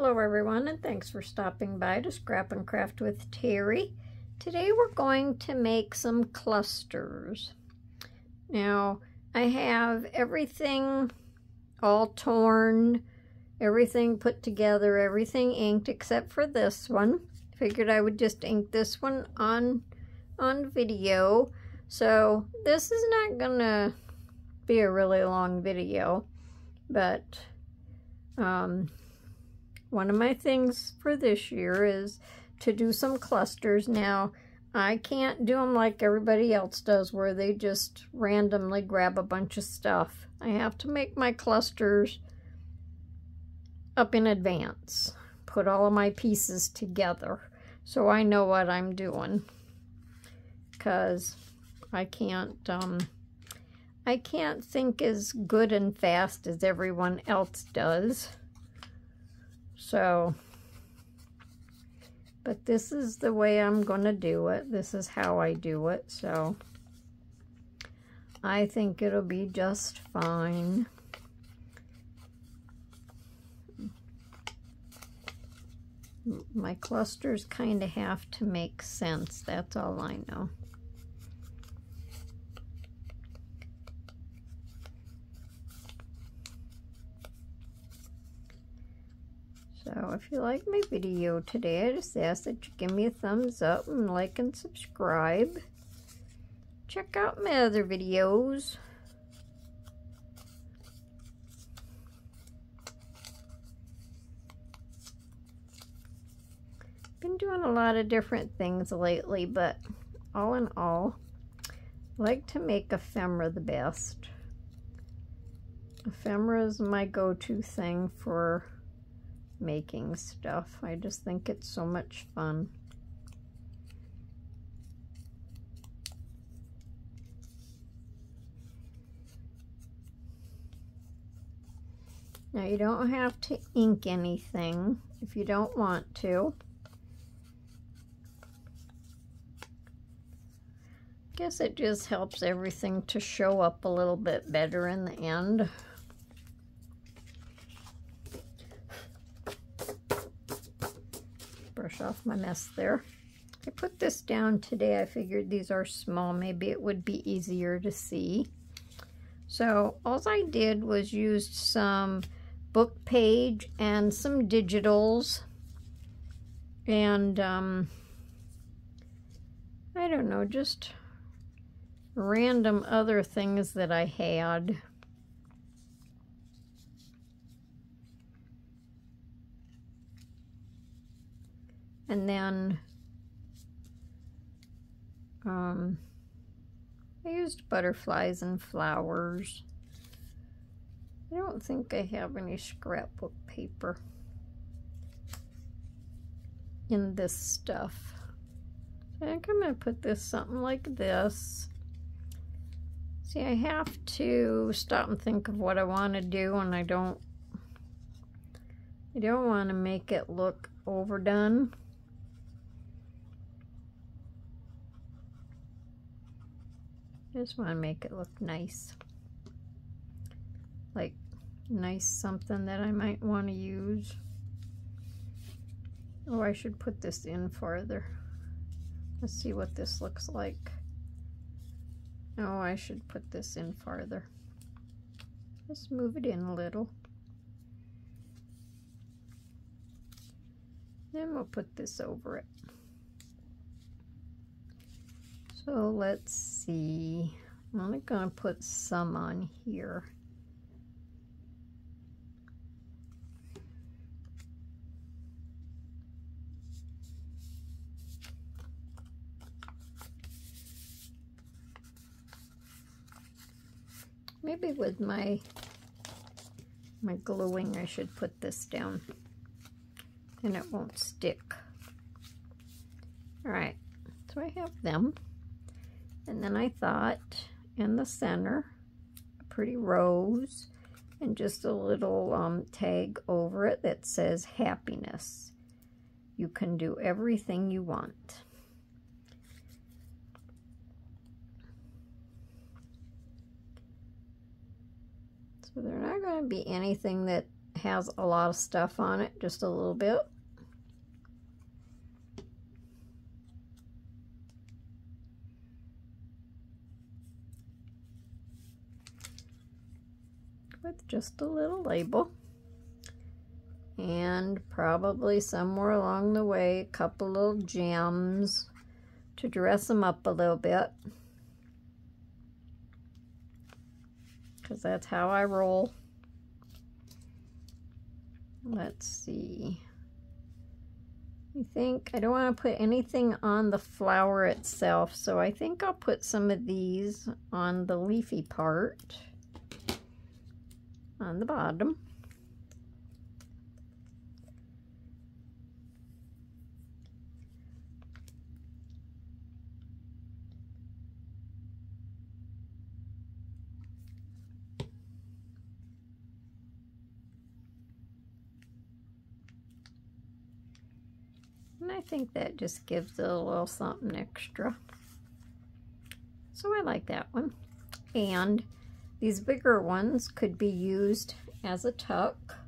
Hello everyone, and thanks for stopping by to Scrap and Craft with Terry. Today we're going to make some clusters. Now I have everything all torn, everything put together, everything inked except for this one. Figured I would just ink this one on video. So this is not gonna be a really long video, but one of my things for this year is to do some clusters. Now, I can't do them like everybody else does, where they just randomly grab a bunch of stuff. I have to make my clusters up in advance, put all of my pieces together, so I know what I'm doing, because I can't think as good and fast as everyone else does. So, but this is the way I'm going to do it. This is how I do it. So, I think it'll be just fine. My clusters kind of have to make sense. That's all I know. So if you like my video today, I just ask that you give me a thumbs up and like and subscribe. Check out my other videos. Been doing a lot of different things lately, but all in all, I like to make ephemera the best. Ephemera is my go-to thing for making stuff. I just think it's so much fun. Now you don't have to ink anything if you don't want to. I guess it just helps everything to show up a little bit better in the end. Brush off my mess there. I put this down today. I figured these are small. Maybe it would be easier to see. So all I did was used some book page and some digitals and I don't know, just random other things that I had. And then I used butterflies and flowers. I don't think I have any scrapbook paper in this stuff. I think I'm going to put this something like this. See, I have to stop and think of what I want to do, and I don't want to make it look overdone. I just want to make it look nice. Like, nice something that I might want to use. Oh, I should put this in farther. Let's see what this looks like. Oh, I should put this in farther. Just move it in a little. Then we'll put this over it. So let's see. I'm only going to put some on here. Maybe with my gluing, I should put this down, and it won't stick. All right, so I have them. And then I thought in the center, a pretty rose and just a little tag over it that says happiness. You can do everything you want. So they're not going to be anything that has a lot of stuff on it, just a little bit. With just a little label. And probably somewhere along the way, a couple little gems to dress them up a little bit. Because that's how I roll. Let's see. I don't want to put anything on the flower itself, so I think I'll put some of these on the leafy part on the bottom. And I think that just gives it a little something extra. So I like that one. And these bigger ones could be used as a tuck.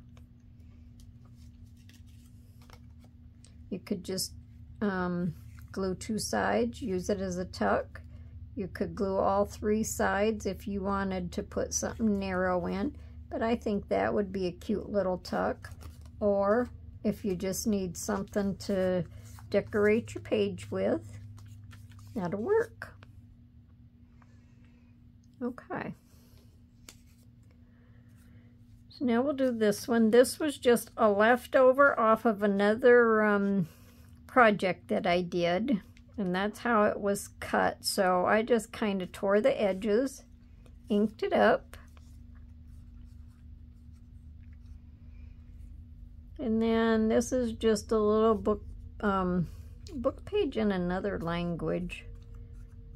You could just glue 2 sides, use it as a tuck. You could glue all 3 sides if you wanted to put something narrow in, but I think that would be a cute little tuck. Or if you just need something to decorate your page with, that'll work. Okay. So now we'll do this one. This was just a leftover off of another project that I did, and that's how it was cut. So I just kind of tore the edges, inked it up, and then this is just a little book page in another language,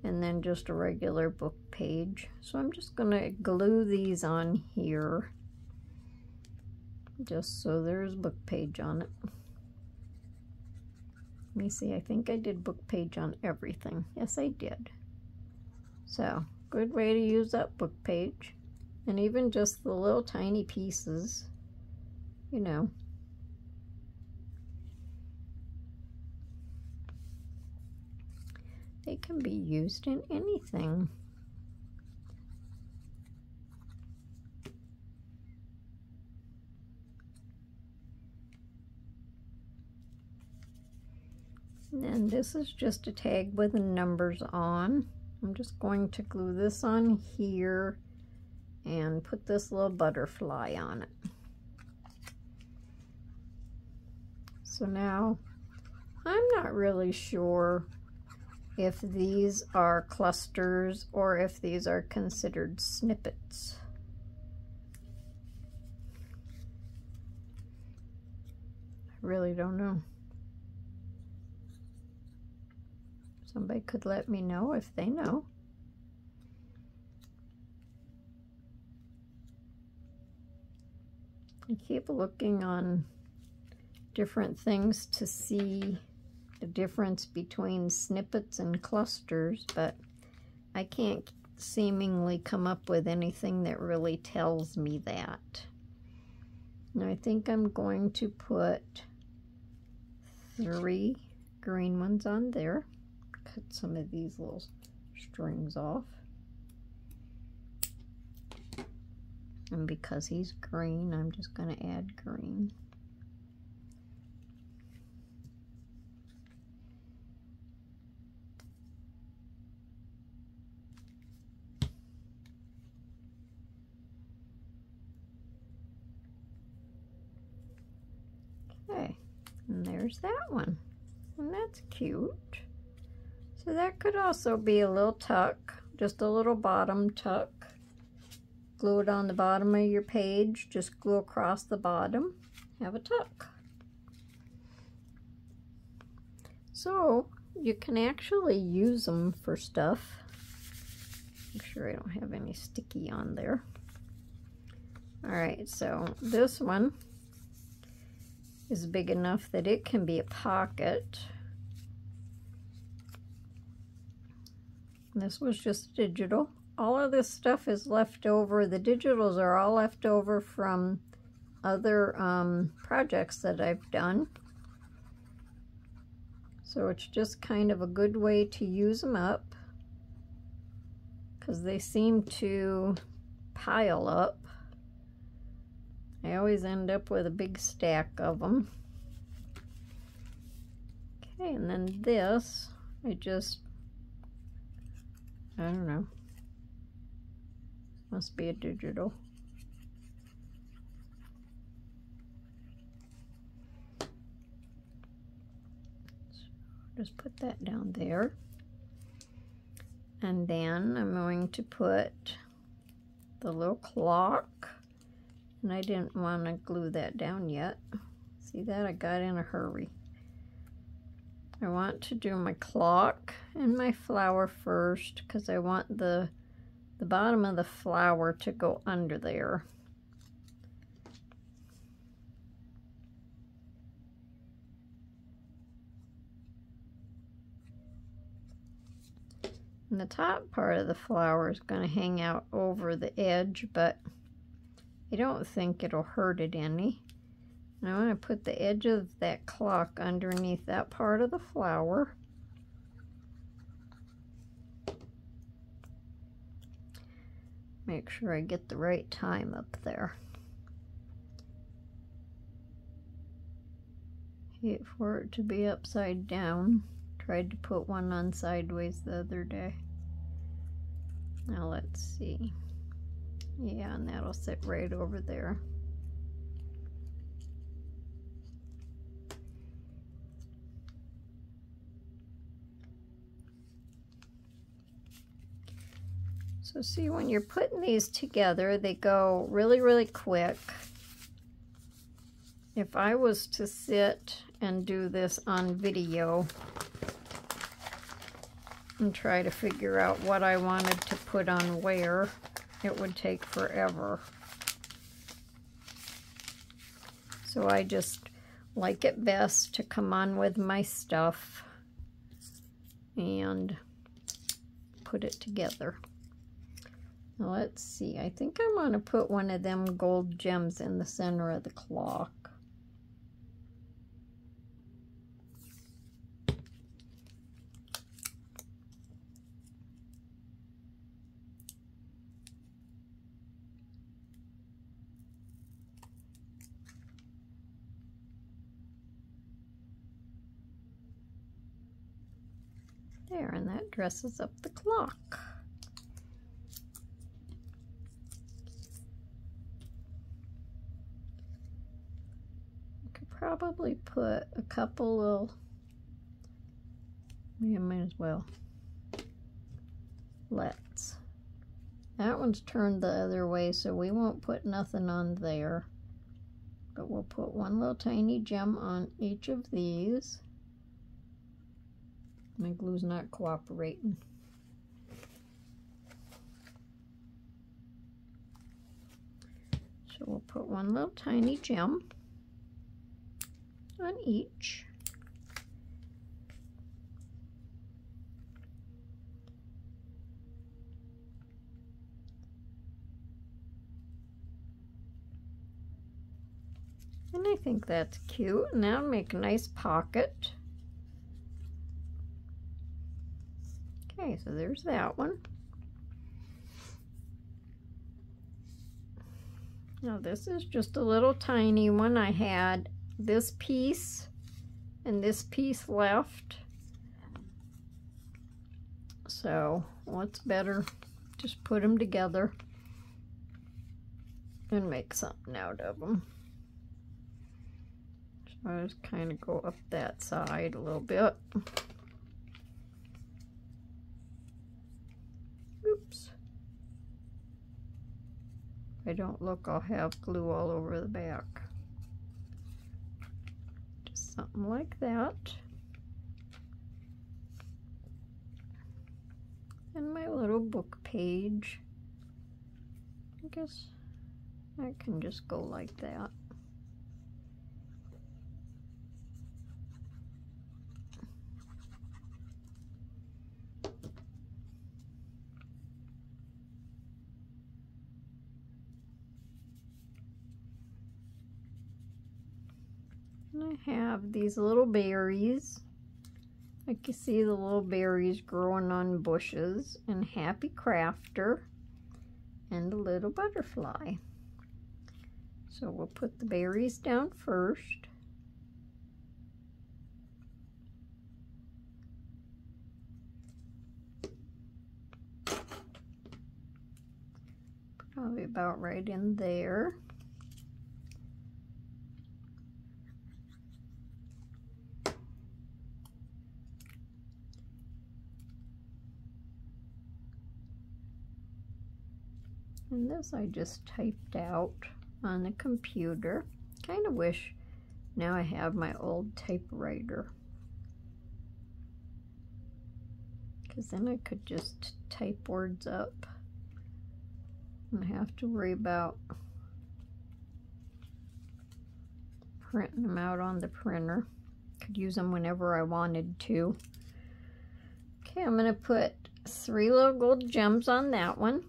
and then just a regular book page. So I'm just gonna glue these on here just so there's book page on it. Let me see, I think I did book page on everything. Yes, I did. So good way to use that book page, and even just the little tiny pieces, you know. They can be used in anything. And then this is just a tag with the numbers on. I'm just going to glue this on here and put this little butterfly on it. So now I'm not really sure if these are clusters or if these are considered snippets. I really don't know. Somebody could let me know if they know. I keep looking on different things to see the difference between snippets and clusters, but I can't seemingly come up with anything that really tells me that. Now I think I'm going to put 3 green ones on there. Cut some of these little strings off. And because he's green, I'm just going to add green. Okay, and there's that one. And that's cute. So that could also be a little tuck, just a little bottom tuck. Glue it on the bottom of your page, just glue across the bottom, have a tuck. So you can actually use them for stuff. Make sure I don't have any sticky on there. All right, so this one is big enough that it can be a pocket. This was just digital. All of this stuff is left over. The digitals are all left over from other projects that I've done. So it's just kind of a good way to use them up, because they seem to pile up. I always end up with a big stack of them. Okay, and then this, I don't know, must be a digital. Just put that down there. And then I'm going to put the little clock. And I didn't want to glue that down yet. See that? I got in a hurry. I want to do my clock and my flower first, because I want the bottom of the flower to go under there. And the top part of the flower is going to hang out over the edge, but I don't think it'll hurt it any. And I want to put the edge of that clock underneath that part of the flower. Make sure I get the right time up there. Hate for it to be upside down. Tried to put one on sideways the other day. Now let's see. Yeah, and that'll sit right over there. So see, when you're putting these together, they go really, really quick. If I was to sit and do this on video and try to figure out what I wanted to put on where, it would take forever. So I just like it best to come on with my stuff and put it together. Now let's see, I think I want to put one of them gold gems in the center of the clock. There, and that dresses up the clock. I could probably put a couple little, yeah, might as well. Let's. That one's turned the other way, so we won't put nothing on there. But we'll put one little tiny gem on each of these. My glue's not cooperating. So we'll put one little tiny gem on each. And I think that's cute. And that'll make a nice pocket. Okay, so there's that one. Now this is just a little tiny one. I had this piece and this piece left. So what's better? Just put them together and make something out of them. So I just kind of go up that side a little bit. Oops. If I don't look, I'll have glue all over the back. Just something like that. And my little book page. I guess I can just go like that. I have these little berries. I can see the little berries growing on bushes, and Happy Crafter, and a little butterfly. So we'll put the berries down first. Probably about right in there. And this I just typed out on the computer. Kind of wish now I have my old typewriter, because then I could just type words up and have to worry about printing them out on the printer. Could use them whenever I wanted to. Okay, I'm going to put 3 little gold gems on that one.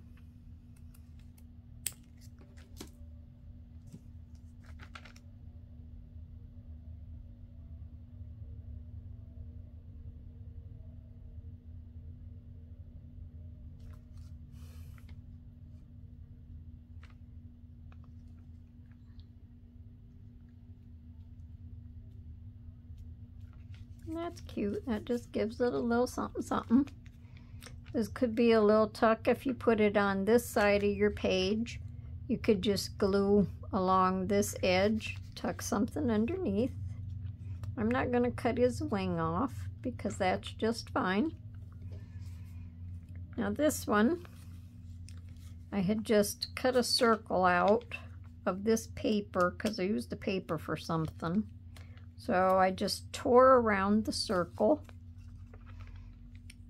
That's cute. That just gives it a little something something. This could be a little tuck if you put it on this side of your page. You could just glue along this edge, tuck something underneath. I'm not going to cut his wing off because that's just fine. Now this one, I had just cut a circle out of this paper because I used the paper for something. So I just tore around the circle.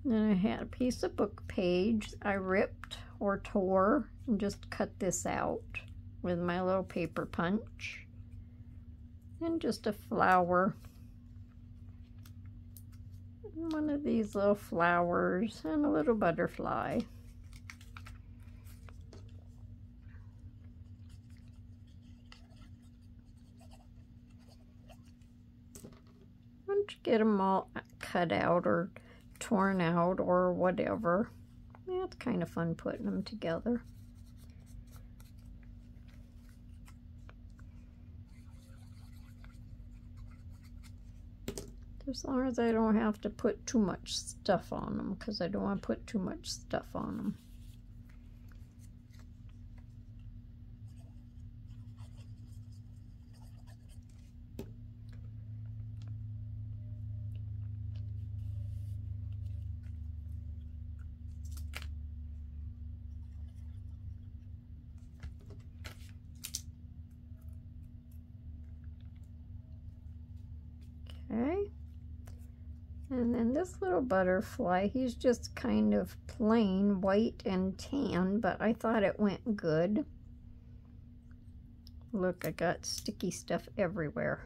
Then I had a piece of book page I ripped or tore and just cut this out with my little paper punch. And just a flower. One of these little flowers and a little butterfly. Once you get them all cut out or torn out or whatever, yeah, it's kind of fun putting them together. As long as I don't have to put too much stuff on them, because I don't want to put too much stuff on them. Okay. And then this little butterfly, he's just kind of plain white and tan, but I thought it went good. Look, I got sticky stuff everywhere.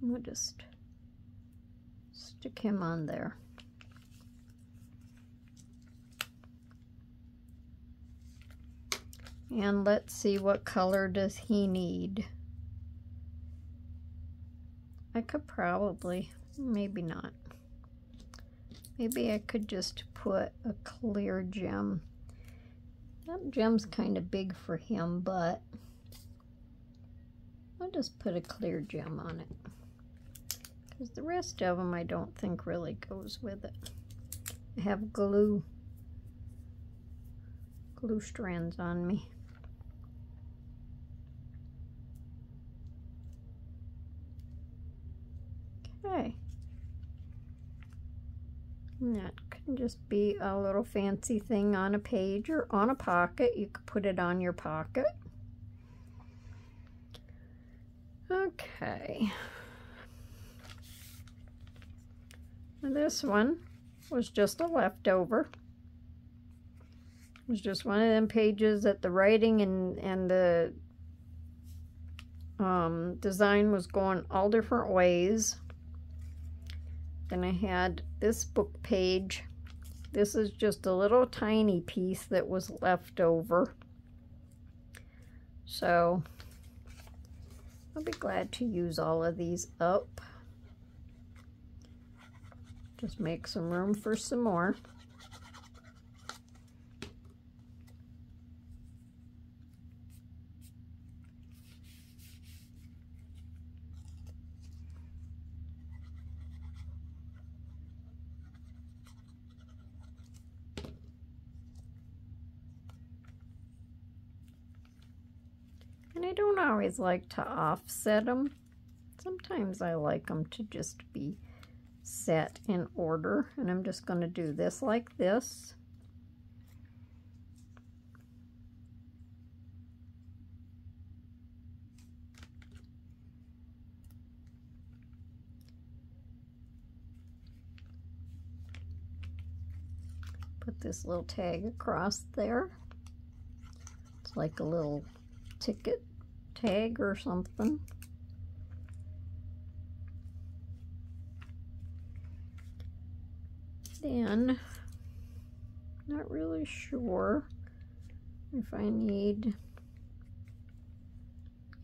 We'll just stick him on there. And let's see, what color does he need? I could probably, maybe not. Maybe I could just put a clear gem. That gem's kind of big for him, but I'll just put a clear gem on it. Because the rest of them I don't think really goes with it. I have glue strands on me. Okay. And that can just be a little fancy thing on a page or on a pocket. You could put it on your pocket. Okay. This one was just a leftover. It was just one of them pages that the writing and the design was going all different ways. Then I had this book page. This is just a little tiny piece that was left over. So I'll be glad to use all of these up. Just make some room for some more. And I don't always like to offset them. Sometimes I like them to just be set in order. And I'm just going to do this like this. Put this little tag across there. It's like a little ticket tag or something. Then, not really sure if I need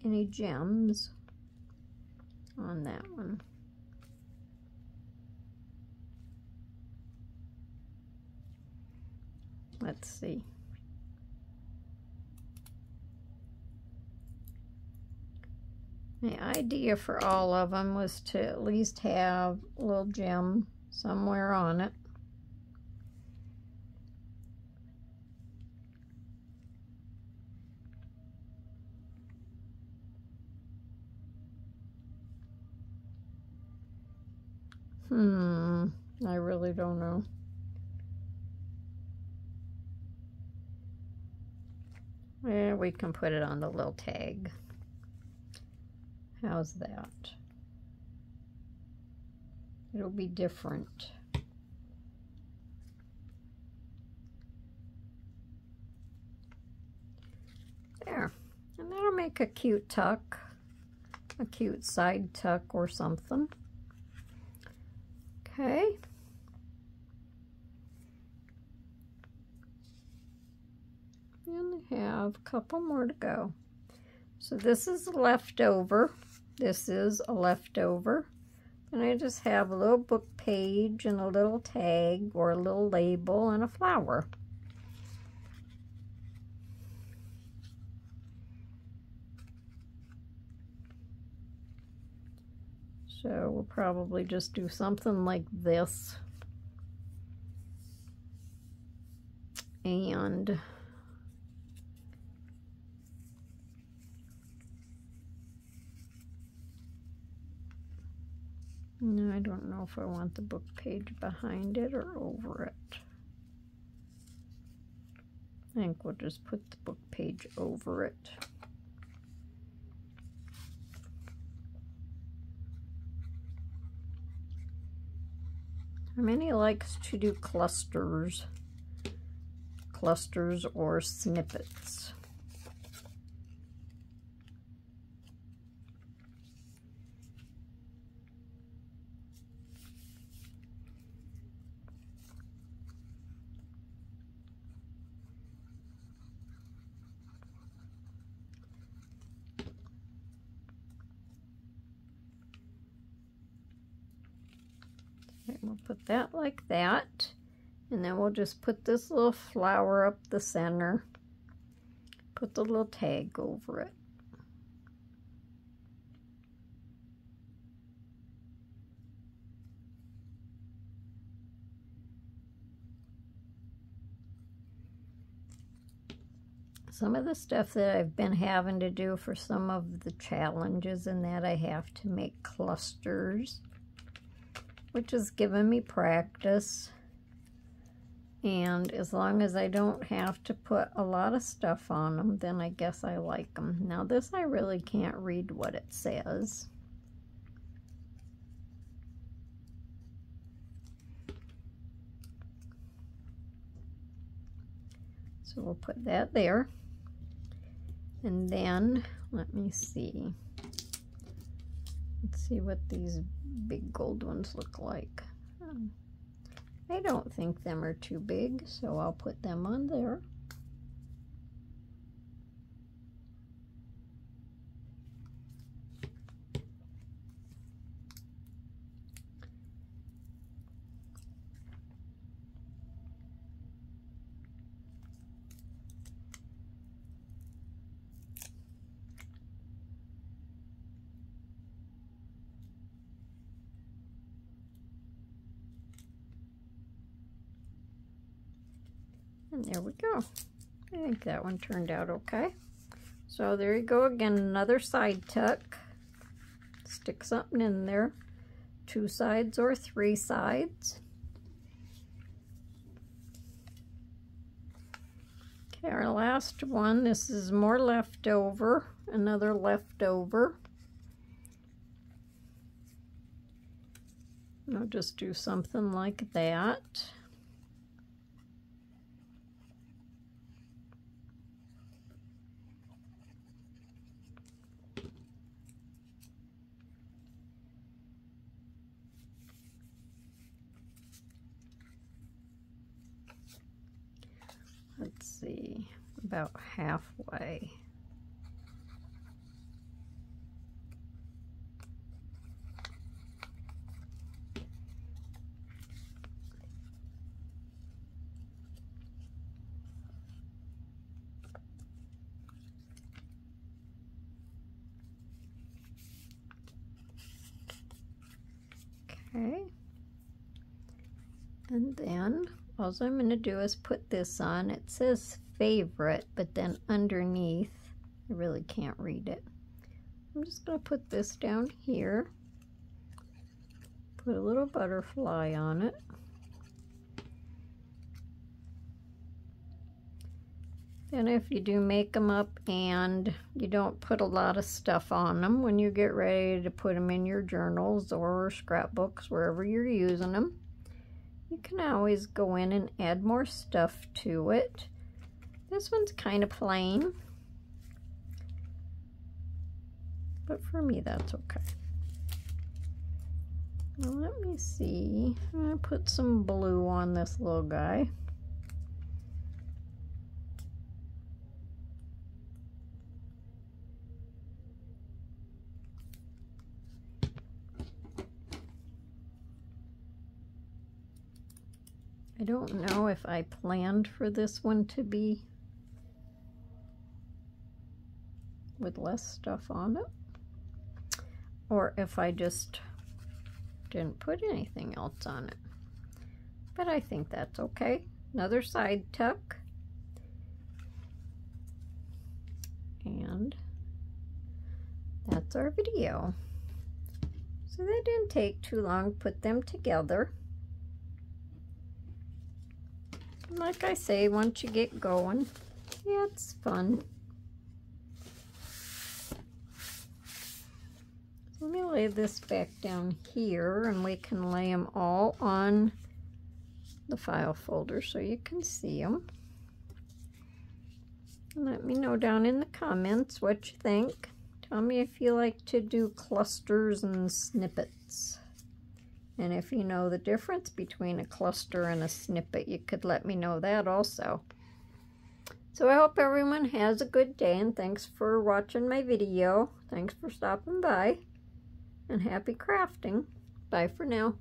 any gems on that one. Let's see. My idea for all of them was to at least have a little gem somewhere on it. I really don't know. Yeah, we can put it on the little tag. How's that? It'll be different. There. And that'll make a cute tuck. A cute side tuck or something. Okay. And I have a couple more to go. So this is a leftover. This is a leftover. And I just have a little book page and a little tag or a little label and a flower. So we'll probably just do something like this. And no, I don't know if I want the book page behind it or over it. I think we'll just put the book page over it. Minnie likes to do clusters or snippets. Okay, we'll put that like that. And then we'll just put this little flower up the center. Put the little tag over it. Some of the stuff that I've been having to do for some of the challenges and that I have to make clusters, which has given me practice. And as long as I don't have to put a lot of stuff on them, then I guess I like them. Now this, I really can't read what it says. So we'll put that there. And then, let me see. Let's see what these big gold ones look like. I don't think them are too big, so I'll put them on there. And there we go. I think that one turned out okay. So there you go again, another side tuck. Stick something in there. 2 sides or 3 sides. Okay, our last one, this is more leftover, another leftover. I'll just do something like that. Let's see, about halfway. Okay, and then all I'm going to do is put this on. It says favorite, but then underneath, I really can't read it. I'm just going to put this down here, put a little butterfly on it. Then if you do make them up and you don't put a lot of stuff on them, when you get ready to put them in your journals or scrapbooks, wherever you're using them, you can always go in and add more stuff to it. This one's kind of plain, but for me that's okay. Now let me see, I'm going to put some blue on this little guy. I don't know if I planned for this one to be with less stuff on it, or if I just didn't put anything else on it. But I think that's okay. Another side tuck. And that's our video. So that didn't take too long to put them together. Like I say, once you get going, yeah, it's fun. So let me lay this back down here, and we can lay them all on the file folder so you can see them. Let me know down in the comments what you think. Tell me if you like to do clusters and snippets. And if you know the difference between a cluster and a snippet, you could let me know that also. So I hope everyone has a good day, and thanks for watching my video. Thanks for stopping by, and happy crafting. Bye for now.